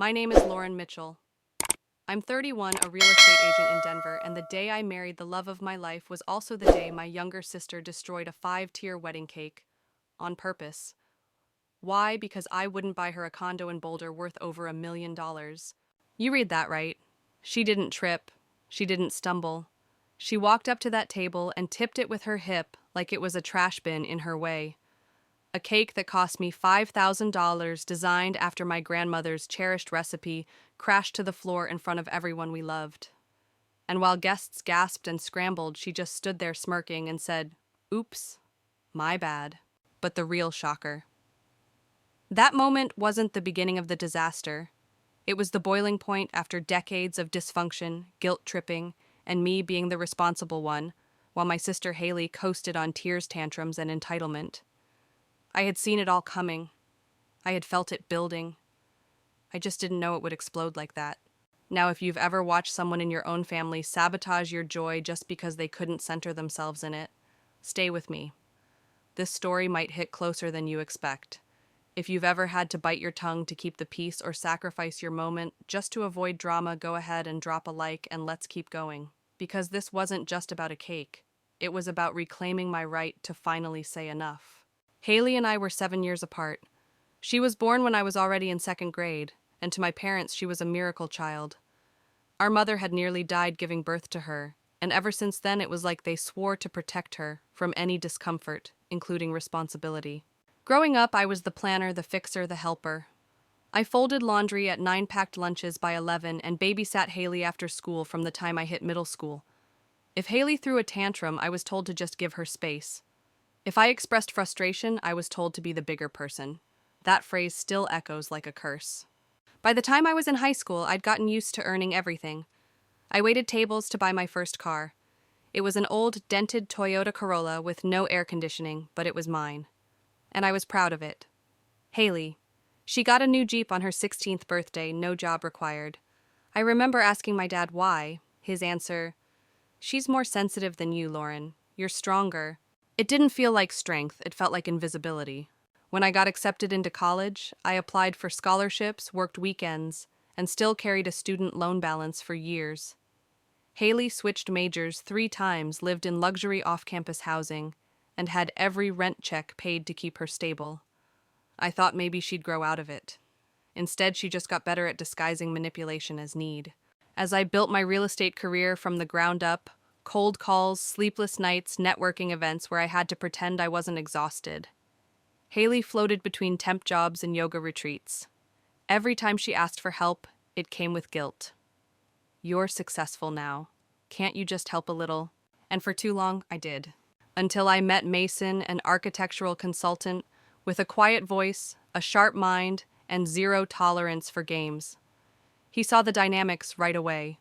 My name is Lauren Mitchell. I'm 31, a real estate agent in Denver, and the day I married the love of my life was also the day my younger sister destroyed a 5-tier wedding cake on purpose. Why? Because I wouldn't buy her a condo in Boulder worth over $1 million. You read that right. She didn't trip. She didn't stumble. She walked up to that table and tipped it with her hip like it was a trash bin in her way. A cake that cost me $5,000, designed after my grandmother's cherished recipe, crashed to the floor in front of everyone we loved. And while guests gasped and scrambled, she just stood there smirking and said, "Oops, my bad." But the real shocker. That moment wasn't the beginning of the disaster. It was the boiling point after decades of dysfunction, guilt-tripping, and me being the responsible one, while my sister Haley coasted on tears, tantrums, and entitlement. I had seen it all coming. I had felt it building. I just didn't know it would explode like that. Now, if you've ever watched someone in your own family sabotage your joy just because they couldn't center themselves in it, stay with me. This story might hit closer than you expect. If you've ever had to bite your tongue to keep the peace or sacrifice your moment just to avoid drama, go ahead and drop a like and let's keep going. Because this wasn't just about a cake. It was about reclaiming my right to finally say enough. Haley and I were 7 years apart. She was born when I was already in second grade, and to my parents she was a miracle child. Our mother had nearly died giving birth to her, and ever since then it was like they swore to protect her from any discomfort, including responsibility. Growing up, I was the planner, the fixer, the helper. I folded laundry at 9 packed lunches by 11 and babysat Haley after school from the time I hit middle school. If Haley threw a tantrum, I was told to just give her space. If I expressed frustration, I was told to be the bigger person. That phrase still echoes like a curse. By the time I was in high school, I'd gotten used to earning everything. I waited tables to buy my first car. It was an old, dented Toyota Corolla with no air conditioning, but it was mine. And I was proud of it. Haley. She got a new Jeep on her 16th birthday, no job required. I remember asking my dad why. His answer, "She's more sensitive than you, Lauren. You're stronger." It didn't feel like strength, it felt like invisibility. When I got accepted into college, I applied for scholarships, worked weekends, and still carried a student loan balance for years. Haley switched majors 3 times, lived in luxury off-campus housing, and had every rent check paid to keep her stable. I thought maybe she'd grow out of it. Instead, she just got better at disguising manipulation as need. As I built my real estate career from the ground up, cold calls, sleepless nights, networking events where I had to pretend I wasn't exhausted. Haley floated between temp jobs and yoga retreats. Every time she asked for help, it came with guilt. "You're successful now. Can't you just help a little?" And for too long, I did. Until I met Mason, an architectural consultant with a quiet voice, a sharp mind, and zero tolerance for games. He saw the dynamics right away.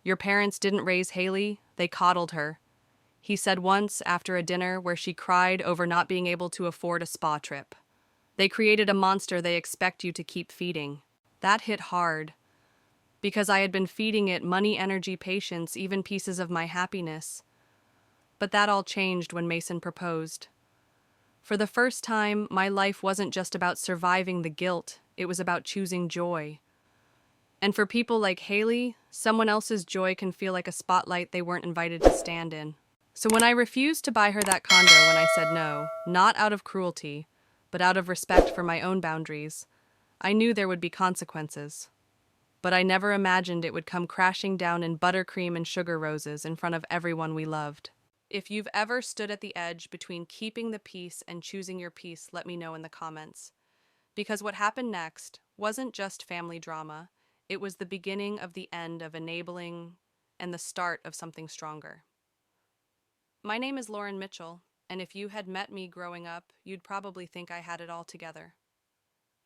"Your parents didn't raise Haley, they coddled her," he said once after a dinner where she cried over not being able to afford a spa trip. "They created a monster they expect you to keep feeding." That hit hard, because I had been feeding it money, energy, patience, even pieces of my happiness. But that all changed when Mason proposed. For the first time, my life wasn't just about surviving the guilt, it was about choosing joy. And for people like Haley, someone else's joy can feel like a spotlight they weren't invited to stand in. So when I refused to buy her that condo when I said no, not out of cruelty, but out of respect for my own boundaries, I knew there would be consequences. But I never imagined it would come crashing down in buttercream and sugar roses in front of everyone we loved. If you've ever stood at the edge between keeping the peace and choosing your peace, let me know in the comments. Because what happened next wasn't just family drama. It was the beginning of the end of enabling and the start of something stronger. My name is Lauren Mitchell, and if you had met me growing up, you'd probably think I had it all together.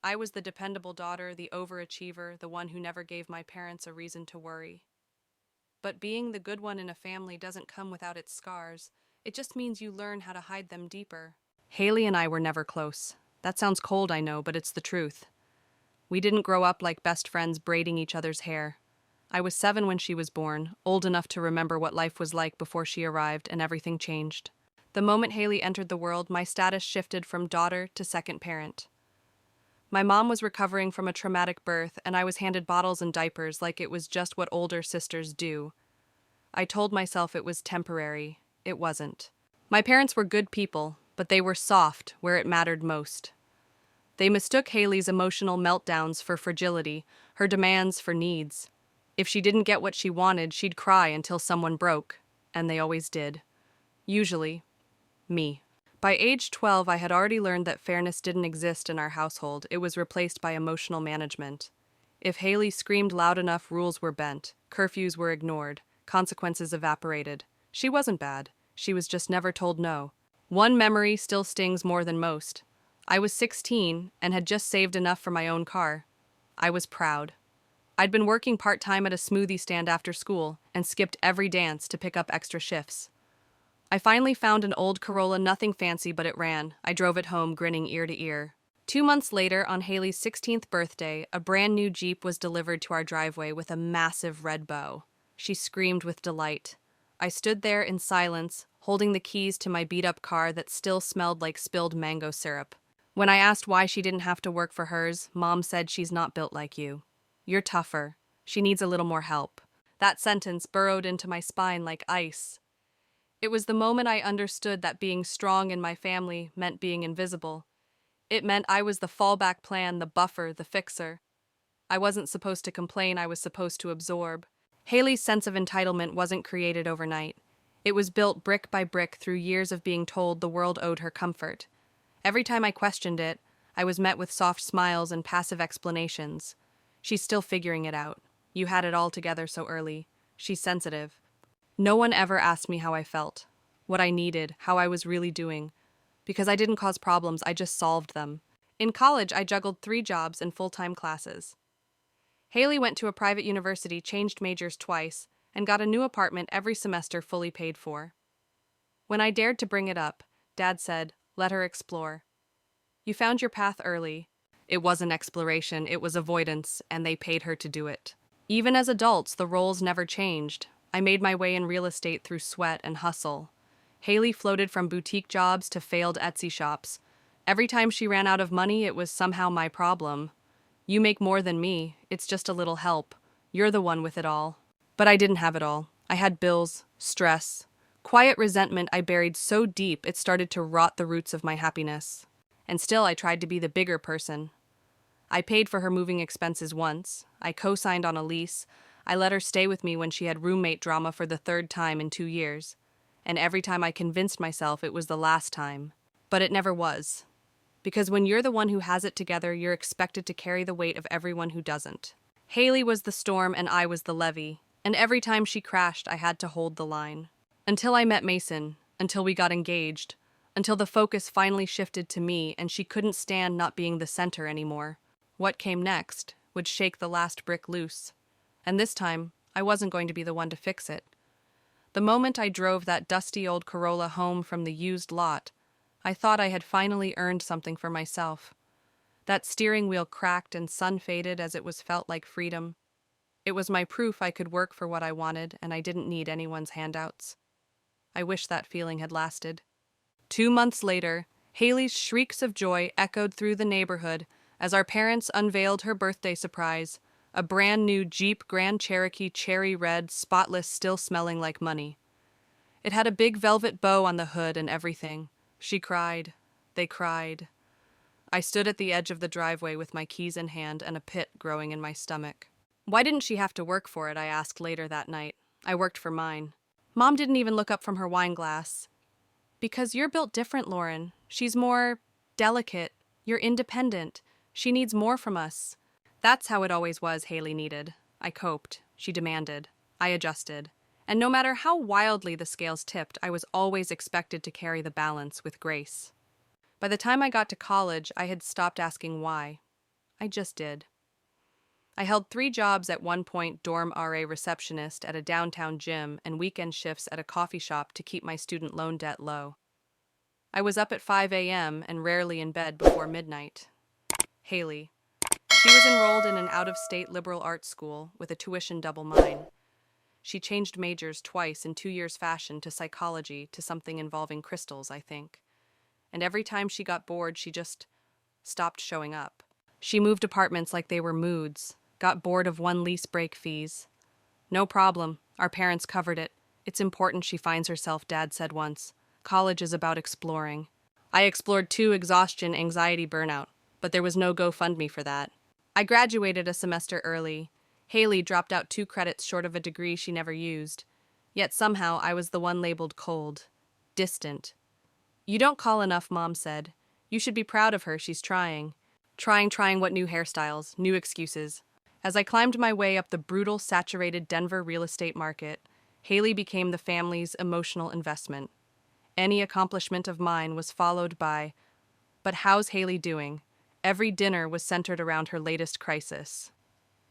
I was the dependable daughter, the overachiever, the one who never gave my parents a reason to worry. But being the good one in a family doesn't come without its scars. It just means you learn how to hide them deeper. Haley and I were never close. That sounds cold, I know, but it's the truth. We didn't grow up like best friends braiding each other's hair. I was 7 when she was born, old enough to remember what life was like before she arrived, and everything changed. The moment Haley entered the world, my status shifted from daughter to second parent. My mom was recovering from a traumatic birth, and I was handed bottles and diapers like it was just what older sisters do. I told myself it was temporary. It wasn't. My parents were good people, but they were soft where it mattered most. They mistook Haley's emotional meltdowns for fragility, her demands for needs. If she didn't get what she wanted, she'd cry until someone broke, and they always did. Usually, me. By age 12, I had already learned that fairness didn't exist in our household. It was replaced by emotional management. If Haley screamed loud enough, rules were bent, curfews were ignored, consequences evaporated. She wasn't bad. She was just never told no. One memory still stings more than most. I was 16 and had just saved enough for my own car. I was proud. I'd been working part-time at a smoothie stand after school and skipped every dance to pick up extra shifts. I finally found an old Corolla, nothing fancy, but it ran. I drove it home, grinning ear to ear. 2 months later, on Haley's 16th birthday, a brand new Jeep was delivered to our driveway with a massive red bow. She screamed with delight. I stood there in silence, holding the keys to my beat-up car that still smelled like spilled mango syrup. When I asked why she didn't have to work for hers, Mom said, "She's not built like you. You're tougher. She needs a little more help." That sentence burrowed into my spine like ice. It was the moment I understood that being strong in my family meant being invisible. It meant I was the fallback plan, the buffer, the fixer. I wasn't supposed to complain, I was supposed to absorb. Haley's sense of entitlement wasn't created overnight. It was built brick by brick through years of being told the world owed her comfort. Every time I questioned it, I was met with soft smiles and passive explanations. "She's still figuring it out. You had it all together so early. She's sensitive." No one ever asked me how I felt, what I needed, how I was really doing. Because I didn't cause problems, I just solved them. In college, I juggled 3 jobs and full-time classes. Haley went to a private university, changed majors twice, and got a new apartment every semester fully paid for. When I dared to bring it up, Dad said, "Let her explore. You found your path early." It wasn't exploration, it was avoidance, and they paid her to do it. Even as adults, the roles never changed. I made my way in real estate through sweat and hustle. Haley floated from boutique jobs to failed Etsy shops. Every time she ran out of money, it was somehow my problem. "You make more than me. It's just a little help. You're the one with it all." But I didn't have it all. I had bills, stress, quiet resentment I buried so deep it started to rot the roots of my happiness. And still I tried to be the bigger person. I paid for her moving expenses once. I co-signed on a lease. I let her stay with me when she had roommate drama for the 3rd time in 2 years. And every time I convinced myself it was the last time. But it never was. Because when you're the one who has it together, you're expected to carry the weight of everyone who doesn't. Haley was the storm and I was the levee. And every time she crashed, I had to hold the line. Until I met Mason, until we got engaged, until the focus finally shifted to me and she couldn't stand not being the center anymore. What came next would shake the last brick loose. And this time, I wasn't going to be the one to fix it. The moment I drove that dusty old Corolla home from the used lot, I thought I had finally earned something for myself. That steering wheel cracked and sun-faded as it was felt like freedom. It was my proof I could work for what I wanted and I didn't need anyone's handouts. I wish that feeling had lasted. 2 months later, Haley's shrieks of joy echoed through the neighborhood as our parents unveiled her birthday surprise, a brand new Jeep Grand Cherokee cherry red, spotless, still smelling like money. It had a big velvet bow on the hood and everything. She cried. They cried. I stood at the edge of the driveway with my keys in hand and a pit growing in my stomach. Why didn't she have to work for it, I asked later that night. I worked for mine. Mom didn't even look up from her wine glass. "Because you're built different, Lauren. She's more delicate. You're independent. She needs more from us." That's how it always was, Haley needed. I coped. She demanded. I adjusted. And no matter how wildly the scales tipped, I was always expected to carry the balance with grace. By the time I got to college, I had stopped asking why. I just did. I held 3 jobs at one point: dorm RA receptionist at a downtown gym and weekend shifts at a coffee shop to keep my student loan debt low. I was up at 5 a.m. and rarely in bed before midnight. Haley. She was enrolled in an out-of-state liberal arts school with a tuition double mine. She changed majors twice in 2 years fashion to psychology to something involving crystals, I think. And every time she got bored, she just stopped showing up. She moved apartments like they were moods, got bored of one lease break fees. No problem, our parents covered it. It's important she finds herself, Dad said once. College is about exploring. I explored too: exhaustion, anxiety, burnout, but there was no GoFundMe for that. I graduated a semester early. Haley dropped out 2 credits short of a degree she never used. Yet somehow I was the one labeled cold, distant. You don't call enough, Mom said. You should be proud of her, she's trying. Trying what new hairstyles, new excuses. As I climbed my way up the brutal, saturated Denver real estate market, Haley became the family's emotional investment. Any accomplishment of mine was followed by, "But how's Haley doing?" Every dinner was centered around her latest crisis.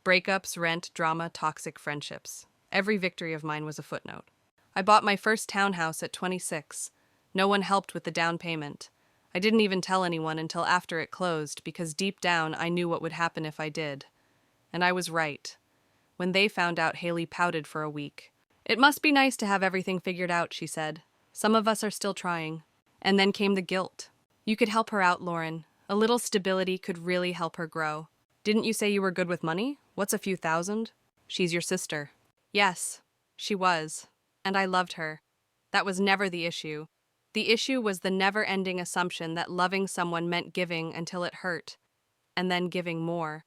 Breakups, rent, drama, toxic friendships. Every victory of mine was a footnote. I bought my first townhouse at 26. No one helped with the down payment. I didn't even tell anyone until after it closed because deep down I knew what would happen if I did. And I was right. When they found out, Haley pouted for a week. "It must be nice to have everything figured out," she said. "Some of us are still trying." And then came the guilt. "You could help her out, Lauren. A little stability could really help her grow." "Didn't you say you were good with money? What's a few thousand?" "She's your sister." Yes, she was. And I loved her. That was never the issue. The issue was the never-ending assumption that loving someone meant giving until it hurt, and then giving more.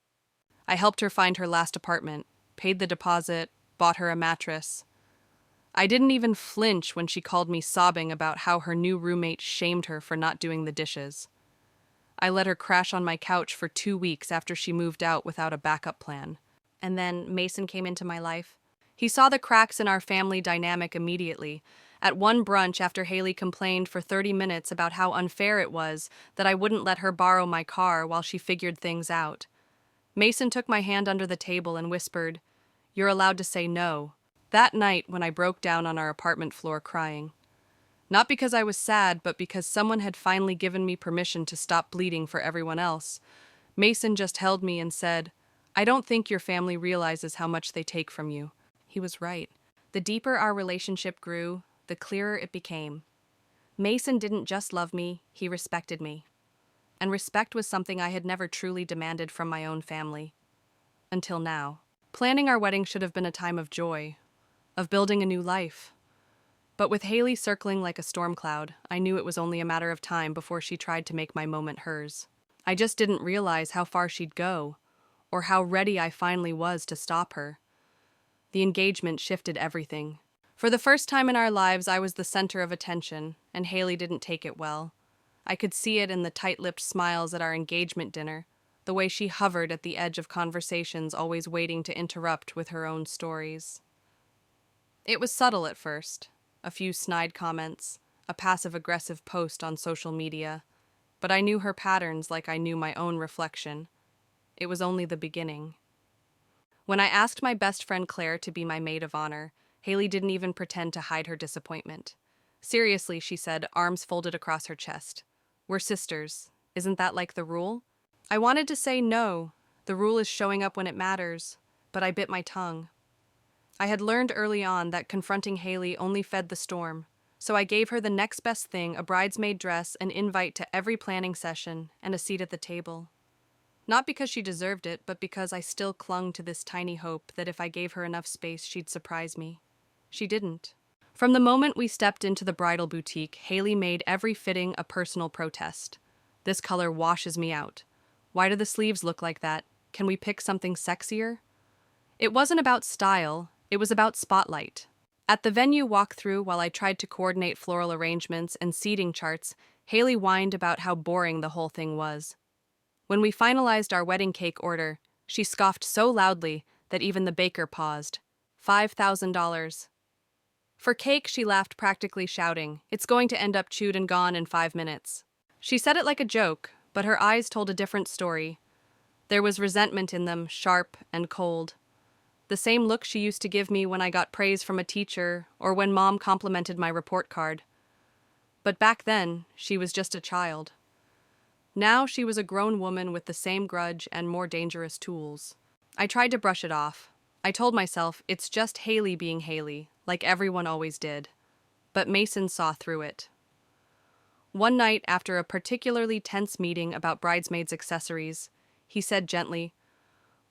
I helped her find her last apartment, paid the deposit, bought her a mattress. I didn't even flinch when she called me sobbing about how her new roommate shamed her for not doing the dishes. I let her crash on my couch for 2 weeks after she moved out without a backup plan. And then Mason came into my life. He saw the cracks in our family dynamic immediately. At one brunch, after Haley complained for 30 minutes about how unfair it was that I wouldn't let her borrow my car while she figured things out, Mason took my hand under the table and whispered, "You're allowed to say no." That night, when I broke down on our apartment floor crying. Not because I was sad, but because someone had finally given me permission to stop bleeding for everyone else, Mason just held me and said, "I don't think your family realizes how much they take from you." He was right. The deeper our relationship grew, the clearer it became. Mason didn't just love me, he respected me. And respect was something I had never truly demanded from my own family. Until now. Planning our wedding should have been a time of joy, of building a new life. But with Haley circling like a storm cloud, I knew it was only a matter of time before she tried to make my moment hers. I just didn't realize how far she'd go, or how ready I finally was to stop her. The engagement shifted everything. For the first time in our lives, I was the center of attention, and Haley didn't take it well. I could see it in the tight-lipped smiles at our engagement dinner, the way she hovered at the edge of conversations, always waiting to interrupt with her own stories. It was subtle at first. A few snide comments, a passive-aggressive post on social media, but I knew her patterns like I knew my own reflection. It was only the beginning. When I asked my best friend Claire to be my maid of honor, Haley didn't even pretend to hide her disappointment. "Seriously," she said, arms folded across her chest. "We're sisters. Isn't that like the rule?" I wanted to say no, the rule is showing up when it matters, but I bit my tongue. I had learned early on that confronting Haley only fed the storm, so I gave her the next best thing: a bridesmaid dress, an invite to every planning session, and a seat at the table. Not because she deserved it, but because I still clung to this tiny hope that if I gave her enough space, she'd surprise me. She didn't. From the moment we stepped into the bridal boutique, Haley made every fitting a personal protest. "This color washes me out. Why do the sleeves look like that? Can we pick something sexier?" It wasn't about style, it was about spotlight. At the venue walkthrough, while I tried to coordinate floral arrangements and seating charts, Haley whined about how boring the whole thing was. When we finalized our wedding cake order, she scoffed so loudly that even the baker paused. $5,000. For cake, she laughed, practically shouting, "It's going to end up chewed and gone in 5 minutes." She said it like a joke, but her eyes told a different story. There was resentment in them, sharp and cold. The same look she used to give me when I got praise from a teacher or when Mom complimented my report card. But back then, she was just a child. Now she was a grown woman with the same grudge and more dangerous tools. I tried to brush it off. I told myself it's just Haley being Haley, like everyone always did. But Mason saw through it. One night, after a particularly tense meeting about bridesmaids' accessories, He said gently,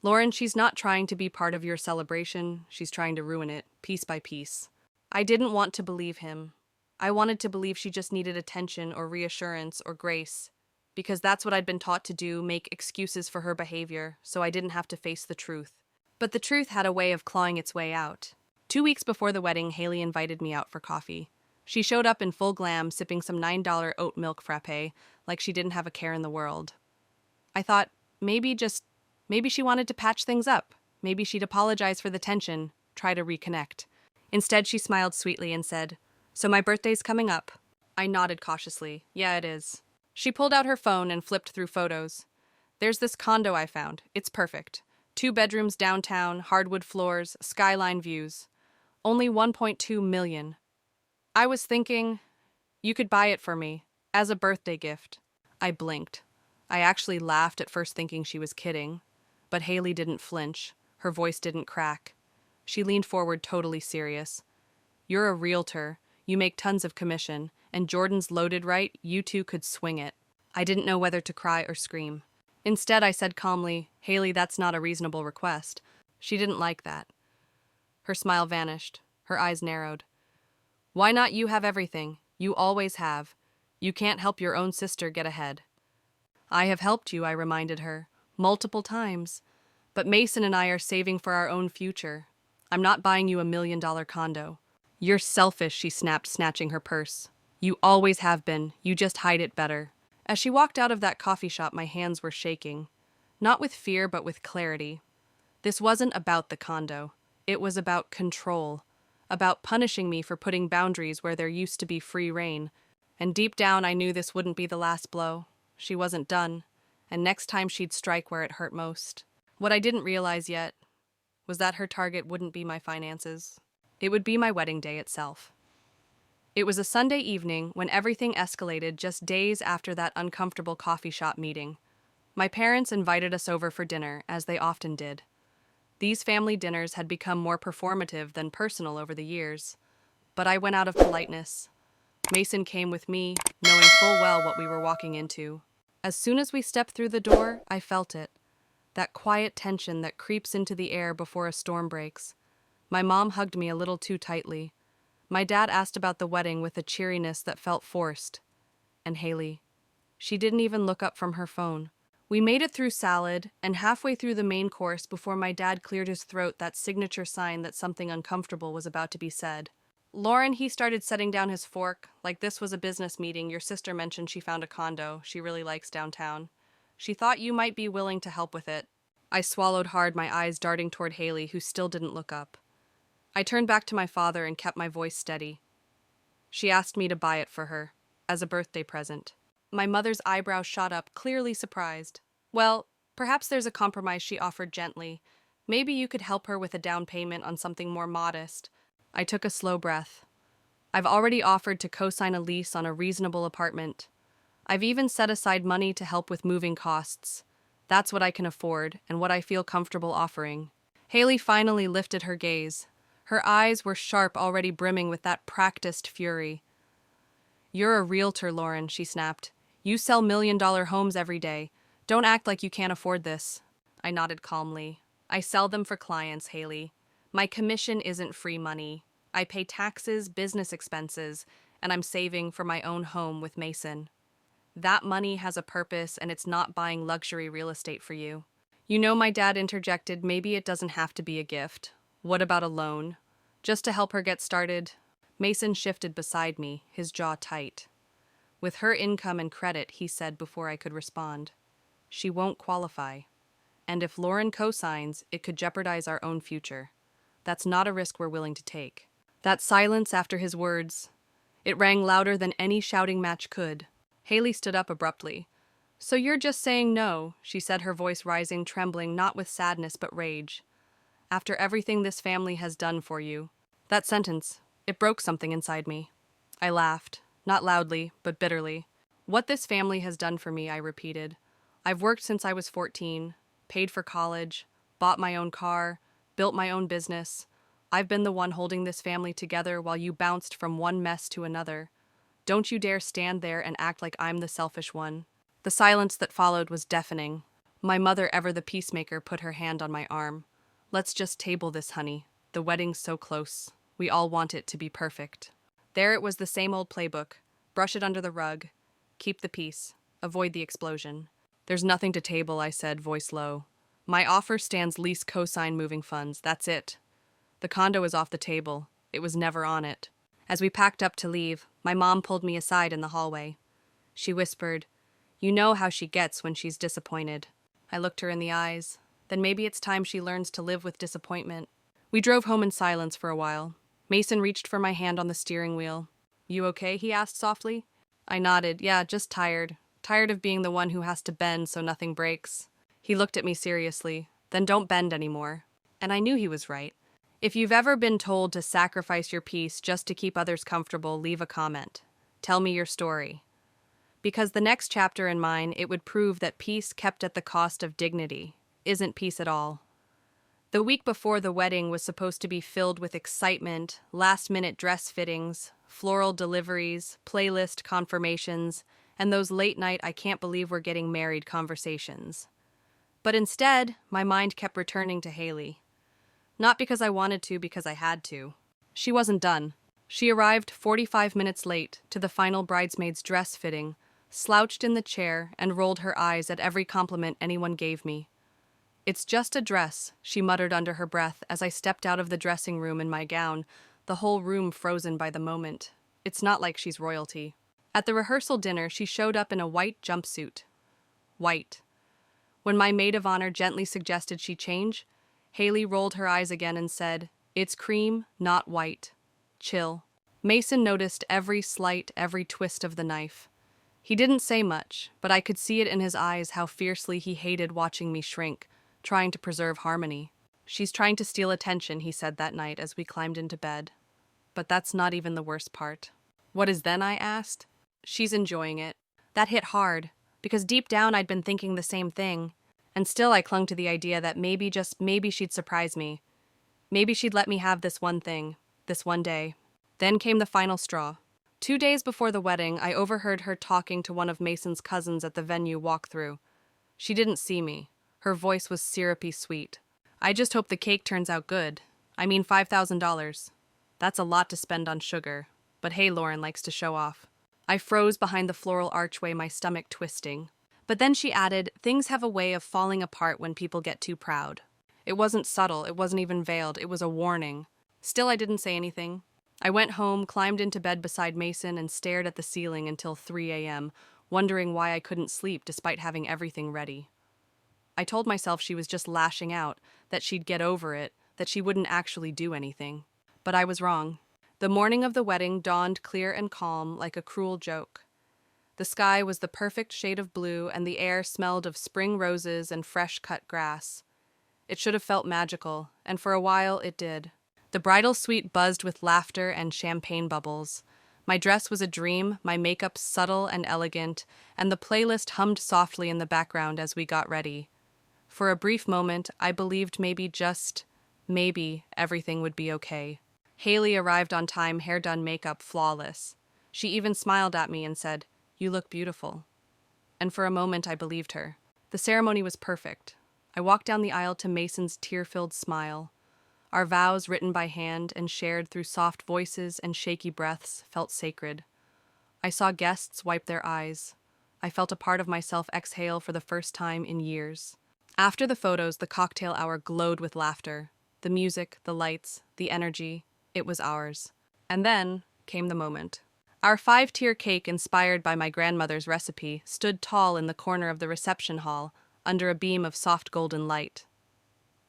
"Lauren, she's not trying to be part of your celebration. She's trying to ruin it, piece by piece." I didn't want to believe him. I wanted to believe she just needed attention or reassurance or grace, because that's what I'd been taught to do, make excuses for her behavior, so I didn't have to face the truth. But the truth had a way of clawing its way out. 2 weeks before the wedding, Haley invited me out for coffee. She showed up in full glam, sipping some $9 oat milk frappe, like she didn't have a care in the world. I thought, maybe she wanted to patch things up. Maybe she'd apologize for the tension, try to reconnect. Instead, she smiled sweetly and said, "So my birthday's coming up." I nodded cautiously. "Yeah, it is." She pulled out her phone and flipped through photos. "There's this condo I found. It's perfect. 2 bedrooms downtown, hardwood floors, skyline views. Only 1.2 million. I was thinking, you could buy it for me, as a birthday gift." I blinked. I actually laughed at first, thinking she was kidding. But Haley didn't flinch. Her voice didn't crack. She leaned forward, totally serious. "You're a realtor. You make tons of commission. And Jordan's loaded, right? You two could swing it." I didn't know whether to cry or scream. Instead, I said calmly, "Haley, that's not a reasonable request." She didn't like that. Her smile vanished. Her eyes narrowed. "Why not you have everything? You always have. You can't help your own sister get ahead." "I have helped you," I reminded her, "multiple times. But Mason and I are saving for our own future. I'm not buying you $1 million condo." "You're selfish," she snapped, snatching her purse. "You always have been. You just hide it better." As she walked out of that coffee shop, my hands were shaking. Not with fear, but with clarity. This wasn't about the condo. It was about control. About punishing me for putting boundaries where there used to be free reign. And deep down, I knew this wouldn't be the last blow. She wasn't done. And next time she'd strike where it hurt most. What I didn't realize yet was that her target wouldn't be my finances. It would be my wedding day itself. It was a Sunday evening when everything escalated, just days after that uncomfortable coffee shop meeting. My parents invited us over for dinner, as they often did. These family dinners had become more performative than personal over the years. But I went out of politeness. Mason came with me, knowing full well what we were walking into. As soon as we stepped through the door, I felt it. That quiet tension that creeps into the air before a storm breaks. My mom hugged me a little too tightly. My dad asked about the wedding with a cheeriness that felt forced. And Haley, she didn't even look up from her phone. We made it through salad and halfway through the main course before my dad cleared his throat, that signature sign that something uncomfortable was about to be said. "Lauren," he started, setting down his fork, like this was a business meeting. "Your sister mentioned she found a condo she really likes downtown. She thought you might be willing to help with it." I swallowed hard, my eyes darting toward Haley, who still didn't look up. I turned back to my father and kept my voice steady. "She asked me to buy it for her, as a birthday present." My mother's eyebrows shot up, clearly surprised. "Well, perhaps there's a compromise," she offered gently. "Maybe you could help her with a down payment on something more modest." I took a slow breath. I've already offered to co-sign a lease on a reasonable apartment. I've even set aside money to help with moving costs. That's what I can afford and what I feel comfortable offering. Haley finally lifted her gaze. Her eyes were sharp, already brimming with that practiced fury. "You're a realtor, Lauren," she snapped. "You sell $1 million homes every day. Don't act like you can't afford this." I nodded calmly. "I sell them for clients, Haley. My commission isn't free money. I pay taxes, business expenses, and I'm saving for my own home with Mason. That money has a purpose, and it's not buying luxury real estate for you." "You know," my dad interjected, "maybe it doesn't have to be a gift. What about a loan? Just to help her get started?" Mason shifted beside me, his jaw tight. "With her income and credit," he said before I could respond, "she won't qualify. And if Lauren co-signs, it could jeopardize our own future. That's not a risk we're willing to take." That silence after his words, it rang louder than any shouting match could. Haley stood up abruptly. "So you're just saying no," she said, her voice rising, trembling, not with sadness but rage. "After everything this family has done for you." That sentence, it broke something inside me. I laughed, not loudly, but bitterly. "What this family has done for me," I repeated. "I've worked since I was 14, paid for college, bought my own car, built my own business. I've been the one holding this family together while you bounced from one mess to another. Don't you dare stand there and act like I'm the selfish one." The silence that followed was deafening. My mother, ever the peacemaker, put her hand on my arm. Let's just table this, honey. The wedding's so close. We all want it to be perfect. There it was, the same old playbook. Brush it under the rug. Keep the peace. Avoid the explosion. There's nothing to table, I said, voice low. My offer stands lease cosign moving funds. That's it. The condo is off the table. It was never on it. As we packed up to leave, my mom pulled me aside in the hallway. She whispered, "You know how she gets when she's disappointed." I looked her in the eyes. Then maybe it's time she learns to live with disappointment. We drove home in silence for a while. Mason reached for my hand on the steering wheel. "You okay?" he asked softly. I nodded. "Yeah, just tired. Tired of being the one who has to bend so nothing breaks." He looked at me seriously. "Then don't bend anymore." And I knew he was right. If you've ever been told to sacrifice your peace just to keep others comfortable, leave a comment. Tell me your story. Because the next chapter in mine, it would prove that peace kept at the cost of dignity isn't peace at all. The week before the wedding was supposed to be filled with excitement, last-minute dress fittings, floral deliveries, playlist confirmations, and those late-night "I can't believe we're getting married" conversations. But instead, my mind kept returning to Haley. Not because I wanted to, because I had to. She wasn't done. She arrived 45 minutes late to the final bridesmaid's dress fitting, slouched in the chair, and rolled her eyes at every compliment anyone gave me. "It's just a dress," she muttered under her breath as I stepped out of the dressing room in my gown, the whole room frozen by the moment. It's not like she's royalty. At the rehearsal dinner, she showed up in a white jumpsuit. White. When my maid of honor gently suggested she change, Haley rolled her eyes again and said, "It's cream, not white. Chill." Mason noticed every slight, every twist of the knife. He didn't say much, but I could see it in his eyes how fiercely he hated watching me shrink, trying to preserve harmony. "She's trying to steal attention," he said that night as we climbed into bed. But that's not even the worst part. "What is then?" I asked. "She's enjoying it." That hit hard, because deep down I'd been thinking the same thing. And still I clung to the idea that maybe, just maybe, she'd surprise me. Maybe she'd let me have this one thing, this one day. Then came the final straw. 2 days before the wedding, I overheard her talking to one of Mason's cousins at the venue walkthrough. She didn't see me. Her voice was syrupy sweet. "I just hope the cake turns out good. I mean, $5,000. That's a lot to spend on sugar. But hey, Lauren likes to show off." I froze behind the floral archway, my stomach twisting. But then she added, "Things have a way of falling apart when people get too proud." It wasn't subtle, it wasn't even veiled, it was a warning. Still, I didn't say anything. I went home, climbed into bed beside Mason, and stared at the ceiling until 3 a.m., wondering why I couldn't sleep despite having everything ready. I told myself she was just lashing out, that she'd get over it, that she wouldn't actually do anything. But I was wrong. The morning of the wedding dawned clear and calm, like a cruel joke. The sky was the perfect shade of blue, and the air smelled of spring roses and fresh-cut grass. It should have felt magical, and for a while it did. The bridal suite buzzed with laughter and champagne bubbles. My dress was a dream, my makeup subtle and elegant, and the playlist hummed softly in the background as we got ready. For a brief moment, I believed maybe, just maybe, everything would be okay. Haley arrived on time, hair done, makeup flawless. She even smiled at me and said, "You look beautiful." And for a moment I believed her. The ceremony was perfect. I walked down the aisle to Mason's tear-filled smile. Our vows, written by hand and shared through soft voices and shaky breaths, felt sacred. I saw guests wipe their eyes. I felt a part of myself exhale for the first time in years. After the photos, the cocktail hour glowed with laughter. The music, the lights, the energy, it was ours. And then came the moment. Our 5-tier cake, inspired by my grandmother's recipe, stood tall in the corner of the reception hall, under a beam of soft golden light.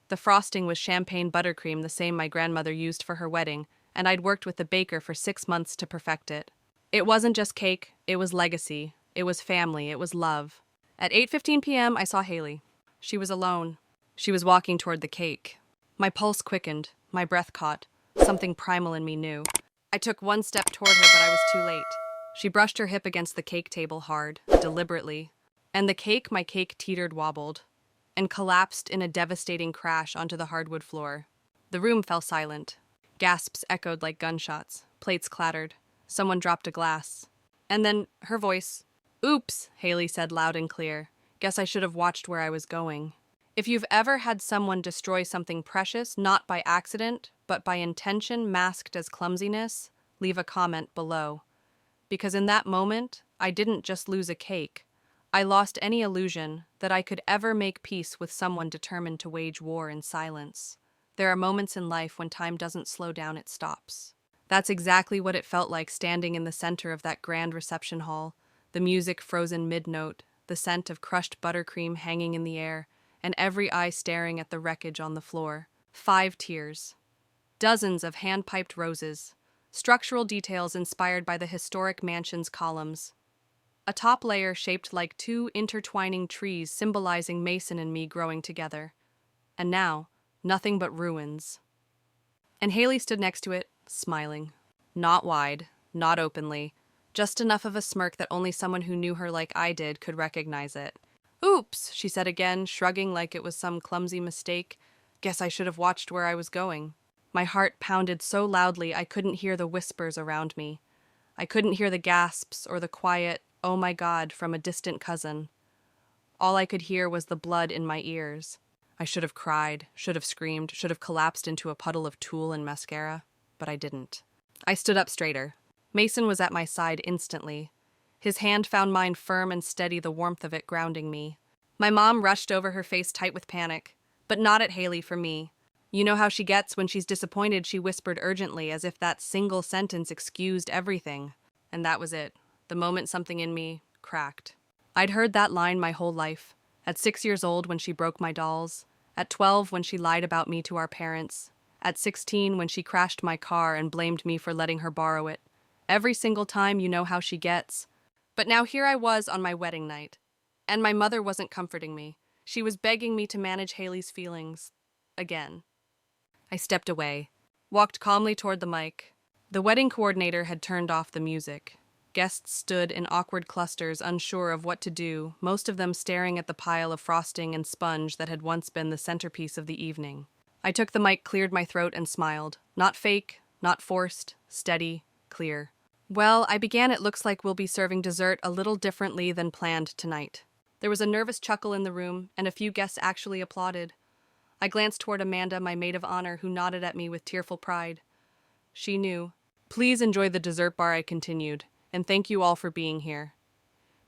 The frosting was champagne buttercream, the same my grandmother used for her wedding, and I'd worked with the baker for 6 months to perfect it. It wasn't just cake, it was legacy, it was family, it was love. At 8:15 p.m., I saw Haley. She was alone. She was walking toward the cake. My pulse quickened, my breath caught. Something primal in me knew. I took one step toward her, but I was too late. She brushed her hip against the cake table hard, deliberately. And the cake, my cake, teetered, wobbled, and collapsed in a devastating crash onto the hardwood floor. The room fell silent. Gasps echoed like gunshots. Plates clattered. Someone dropped a glass. And then her voice. "Oops," Haley said loud and clear. Guess I should have watched where I was going. If you've ever had someone destroy something precious, not by accident, but by intention masked as clumsiness, leave a comment below. Because in that moment, I didn't just lose a cake. I lost any illusion that I could ever make peace with someone determined to wage war in silence. There are moments in life when time doesn't slow down, it stops. That's exactly what it felt like standing in the center of that grand reception hall, the music frozen mid-note, the scent of crushed buttercream hanging in the air, and every eye staring at the wreckage on the floor. 5 tiers. Dozens of hand-piped roses. Structural details inspired by the historic mansion's columns. A top layer shaped like 2 intertwining trees symbolizing Mason and me growing together. And now, nothing but ruins. And Haley stood next to it, smiling. Not wide, not openly, just enough of a smirk that only someone who knew her like I did could recognize it. "Oops," she said again, shrugging like it was some clumsy mistake. "Guess I should have watched where I was going." My heart pounded so loudly I couldn't hear the whispers around me. I couldn't hear the gasps or the quiet, "Oh my God," from a distant cousin. All I could hear was the blood in my ears. I should have cried, should have screamed, should have collapsed into a puddle of tulle and mascara, but I didn't. I stood up straighter. Mason was at my side instantly. His hand found mine firm and steady, the warmth of it grounding me. My mom rushed over, her face tight with panic, but not at Haley, for me. "You know how she gets when she's disappointed," she whispered urgently, as if that single sentence excused everything. And that was it. The moment something in me cracked. I'd heard that line my whole life. At 6 years old when she broke my dolls. At 12 when she lied about me to our parents. At 16 when she crashed my car and blamed me for letting her borrow it. Every single time, you know how she gets. But now here I was on my wedding night. And my mother wasn't comforting me. She was begging me to manage Haley's feelings. Again. I stepped away, walked calmly toward the mic. The wedding coordinator had turned off the music. Guests stood in awkward clusters, unsure of what to do, most of them staring at the pile of frosting and sponge that had once been the centerpiece of the evening. I took the mic, cleared my throat, and smiled. Not fake, not forced, steady, clear. "Well, I began, it looks like we'll be serving dessert a little differently than planned tonight." There was a nervous chuckle in the room, and a few guests actually applauded. I glanced toward Amanda, my maid of honor, who nodded at me with tearful pride. She knew. "Please enjoy the dessert bar," I continued, "and thank you all for being here.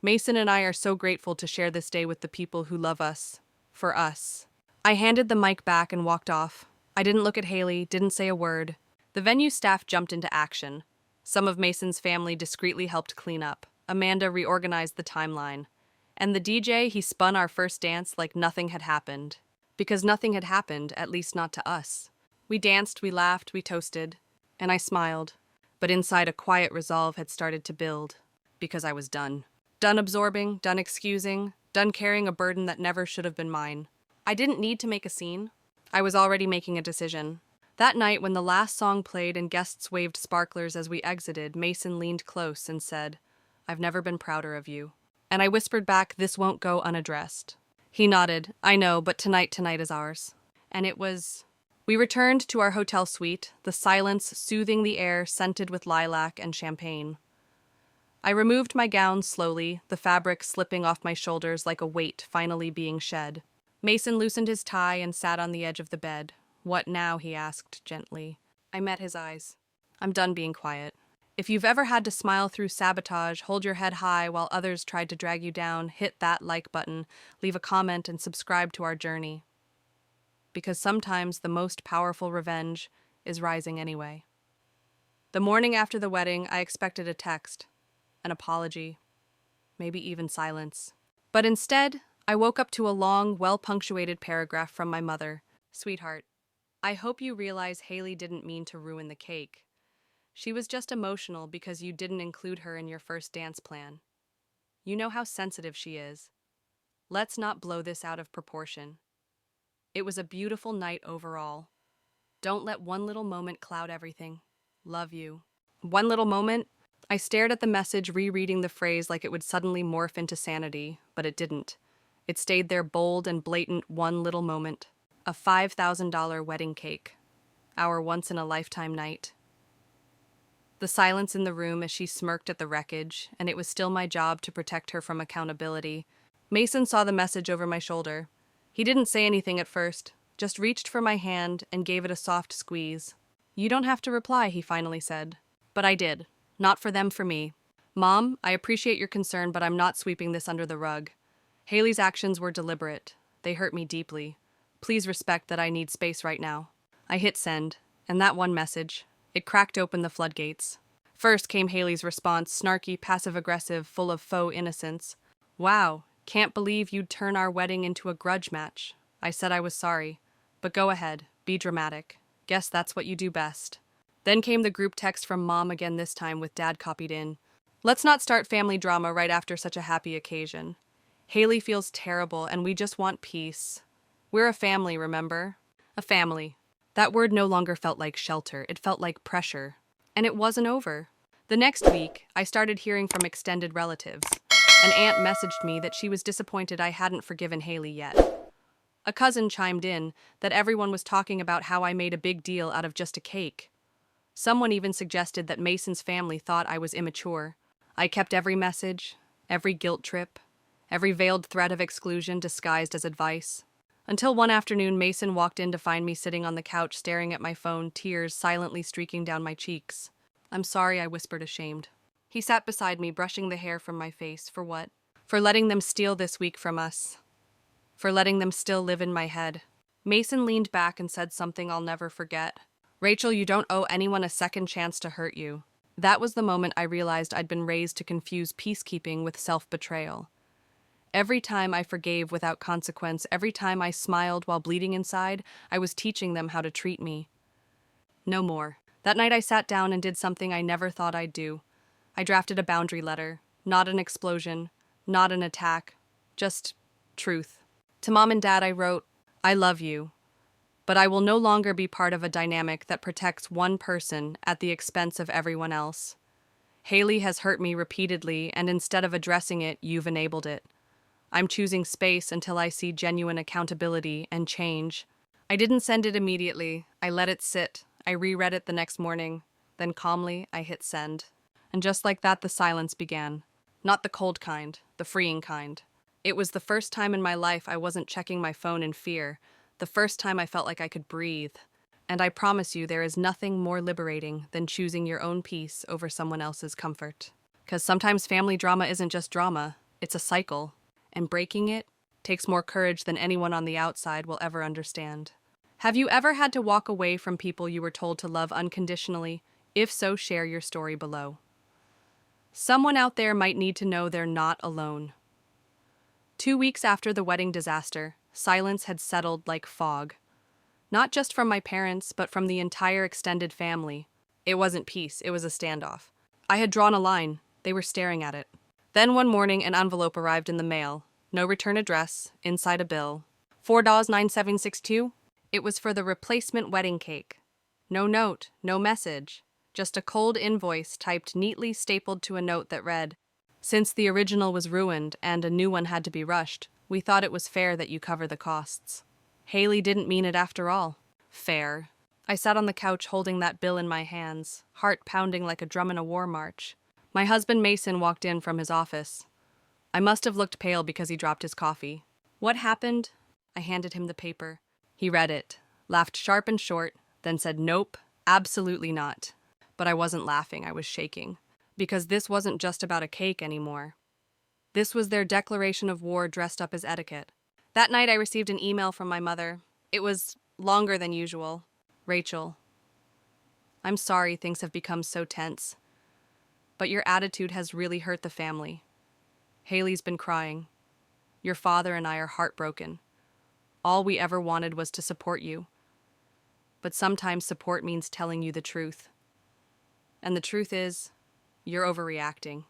Mason and I are so grateful to share this day with the people who love us. For us." I handed the mic back and walked off. I didn't look at Haley, didn't say a word. The venue staff jumped into action. Some of Mason's family discreetly helped clean up. Amanda reorganized the timeline. And the DJ, he spun our first dance like nothing had happened. Because nothing had happened, at least not to us. We danced, we laughed, we toasted. And I smiled. But inside, a quiet resolve had started to build. Because I was done. Done absorbing, done excusing, done carrying a burden that never should have been mine. I didn't need to make a scene. I was already making a decision. That night, when the last song played and guests waved sparklers as we exited, Mason leaned close and said, "I've never been prouder of you." And I whispered back, "This won't go unaddressed." He nodded. "I know, but tonight is ours." And it was. We returned to our hotel suite, the silence soothing the air scented with lilac and champagne. I removed my gown slowly, the fabric slipping off my shoulders like a weight finally being shed. Mason loosened his tie and sat on the edge of the bed. "What now?" he asked gently. I met his eyes. "I'm done being quiet. If you've ever had to smile through sabotage, hold your head high while others tried to drag you down, hit that like button, leave a comment, and subscribe to our journey. Because sometimes the most powerful revenge is rising anyway." The morning after the wedding, I expected a text, an apology, maybe even silence. But instead, I woke up to a long, well-punctuated paragraph from my mother. "Sweetheart, I hope you realize Haley didn't mean to ruin the cake. She was just emotional because you didn't include her in your first dance plan. You know how sensitive she is. Let's not blow this out of proportion. It was a beautiful night overall. Don't let one little moment cloud everything. Love you." One little moment? I stared at the message, rereading the phrase like it would suddenly morph into sanity, but it didn't. It stayed there, bold and blatant, one little moment. A $5,000 wedding cake. Our once-in-a-lifetime night. The silence in the room as she smirked at the wreckage, and it was still my job to protect her from accountability. Mason saw the message over my shoulder. He didn't say anything at first, just reached for my hand and gave it a soft squeeze. "You don't have to reply," he finally said. But I did. Not for them, for me. "Mom, I appreciate your concern, but I'm not sweeping this under the rug. Haley's actions were deliberate. They hurt me deeply. Please respect that I need space right now." I hit send, and that one message, it cracked open the floodgates. First came Haley's response, snarky, passive-aggressive, full of faux innocence. "Wow, can't believe you'd turn our wedding into a grudge match." I said I was sorry. "But go ahead, be dramatic. Guess that's what you do best." Then came the group text from Mom again, this time with Dad copied in. "Let's not start family drama right after such a happy occasion. Haley feels terrible and we just want peace. We're a family, remember? A family." That word no longer felt like shelter, it felt like pressure. And it wasn't over. The next week, I started hearing from extended relatives. An aunt messaged me that she was disappointed I hadn't forgiven Haley yet. A cousin chimed in that everyone was talking about how I made a big deal out of just a cake. Someone even suggested that Mason's family thought I was immature. I kept every message, every guilt trip, every veiled threat of exclusion disguised as advice. Until one afternoon, Mason walked in to find me sitting on the couch staring at my phone, tears silently streaking down my cheeks. "I'm sorry," I whispered, ashamed. He sat beside me, brushing the hair from my face. For what? For letting them steal this week from us. For letting them still live in my head. Mason leaned back and said something I'll never forget. "Rachel, you don't owe anyone a second chance to hurt you." That was the moment I realized I'd been raised to confuse peacekeeping with self-betrayal. Every time I forgave without consequence, every time I smiled while bleeding inside, I was teaching them how to treat me. No more. That night I sat down and did something I never thought I'd do. I drafted a boundary letter. Not an explosion, not an attack, just truth. To Mom and Dad I wrote, "I love you, but I will no longer be part of a dynamic that protects one person at the expense of everyone else. Haley has hurt me repeatedly, and instead of addressing it, you've enabled it. I'm choosing space until I see genuine accountability and change." I didn't send it immediately. I let it sit. I reread it the next morning. Then calmly, I hit send. And just like that, the silence began. Not the cold kind, the freeing kind. It was the first time in my life I wasn't checking my phone in fear. The first time I felt like I could breathe. And I promise you, there is nothing more liberating than choosing your own peace over someone else's comfort. Because sometimes family drama isn't just drama, it's a cycle. And breaking it takes more courage than anyone on the outside will ever understand. Have you ever had to walk away from people you were told to love unconditionally? If so, share your story below. Someone out there might need to know they're not alone. 2 weeks after the wedding disaster, silence had settled like fog. Not just from my parents, but from the entire extended family. It wasn't peace, it was a standoff. I had drawn a line. They were staring at it. Then one morning, an envelope arrived in the mail. No return address, inside a bill. $4.9762? It was for the replacement wedding cake. No note, no message. Just a cold invoice typed neatly stapled to a note that read, "Since the original was ruined and a new one had to be rushed, we thought it was fair that you cover the costs." Haley didn't mean it after all. Fair. I sat on the couch holding that bill in my hands, heart pounding like a drum in a war march. My husband Mason walked in from his office. I must have looked pale because he dropped his coffee. "What happened?" I handed him the paper. He read it, laughed sharp and short, then said, "Nope, absolutely not." But I wasn't laughing, I was shaking. Because this wasn't just about a cake anymore. This was their declaration of war dressed up as etiquette. That night I received an email from my mother. It was longer than usual. "Rachel, I'm sorry things have become so tense. But your attitude has really hurt the family. Haley's been crying. Your father and I are heartbroken. All we ever wanted was to support you. But sometimes support means telling you the truth. And the truth is, you're overreacting.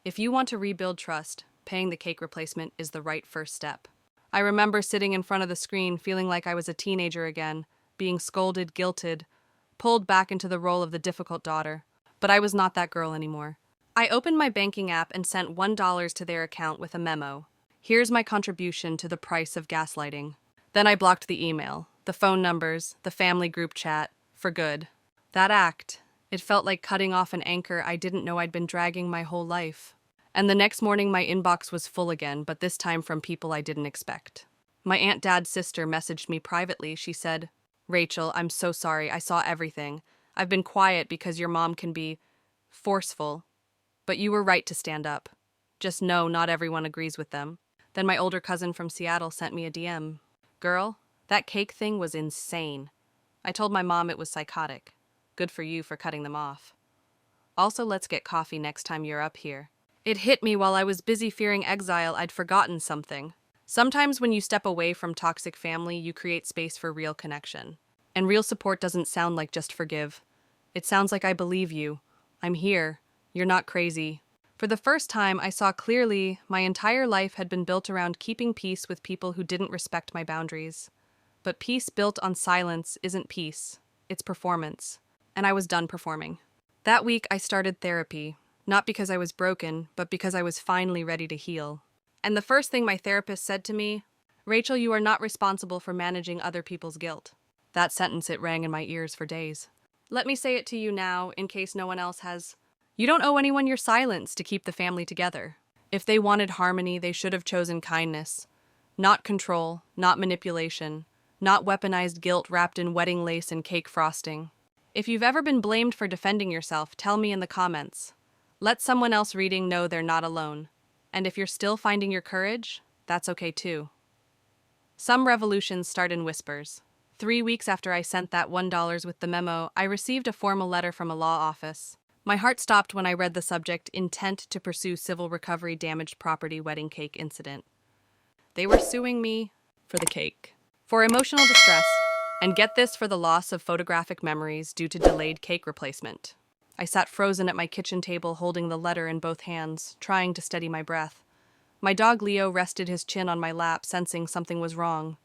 If you want to rebuild trust, paying the cake replacement is the right first step." I remember sitting in front of the screen feeling like I was a teenager again, being scolded, guilted, pulled back into the role of the difficult daughter. But I was not that girl anymore. I opened my banking app and sent $1 to their account with a memo. "Here's my contribution to the price of gaslighting." Then I blocked the email, the phone numbers, the family group chat, for good. That act, it felt like cutting off an anchor I didn't know I'd been dragging my whole life. And the next morning, my inbox was full again, but this time from people I didn't expect. My Aunt Dad's sister messaged me privately. She said, "Rachel, I'm so sorry. I saw everything. I've been quiet because your mom can be forceful, but you were right to stand up. Just know not everyone agrees with them." Then my older cousin from Seattle sent me a DM. "Girl, that cake thing was insane. I told my mom it was psychotic. Good for you for cutting them off. Also, let's get coffee next time you're up here." It hit me while I was busy fearing exile. I'd forgotten something. Sometimes when you step away from toxic family, you create space for real connection. And real support doesn't sound like just forgive. It sounds like I believe you. I'm here. You're not crazy. For the first time, I saw clearly my entire life had been built around keeping peace with people who didn't respect my boundaries. But peace built on silence isn't peace. It's performance. And I was done performing. That week, I started therapy. Not because I was broken, but because I was finally ready to heal. And the first thing my therapist said to me, "Rachel, you are not responsible for managing other people's guilt." That sentence, it rang in my ears for days. Let me say it to you now, in case no one else has. You don't owe anyone your silence to keep the family together. If they wanted harmony, they should have chosen kindness. Not control, not manipulation, not weaponized guilt wrapped in wedding lace and cake frosting. If you've ever been blamed for defending yourself, tell me in the comments. Let someone else reading know they're not alone. And if you're still finding your courage, that's okay too. Some revolutions start in whispers. 3 weeks after I sent that $1 with the memo, I received a formal letter from a law office. My heart stopped when I read the subject, "Intent to pursue civil recovery damaged property wedding cake incident." They were suing me for the cake, for emotional distress, and get this, for the loss of photographic memories due to delayed cake replacement. I sat frozen at my kitchen table holding the letter in both hands, trying to steady my breath. My dog Leo rested his chin on my lap, sensing something was wrong.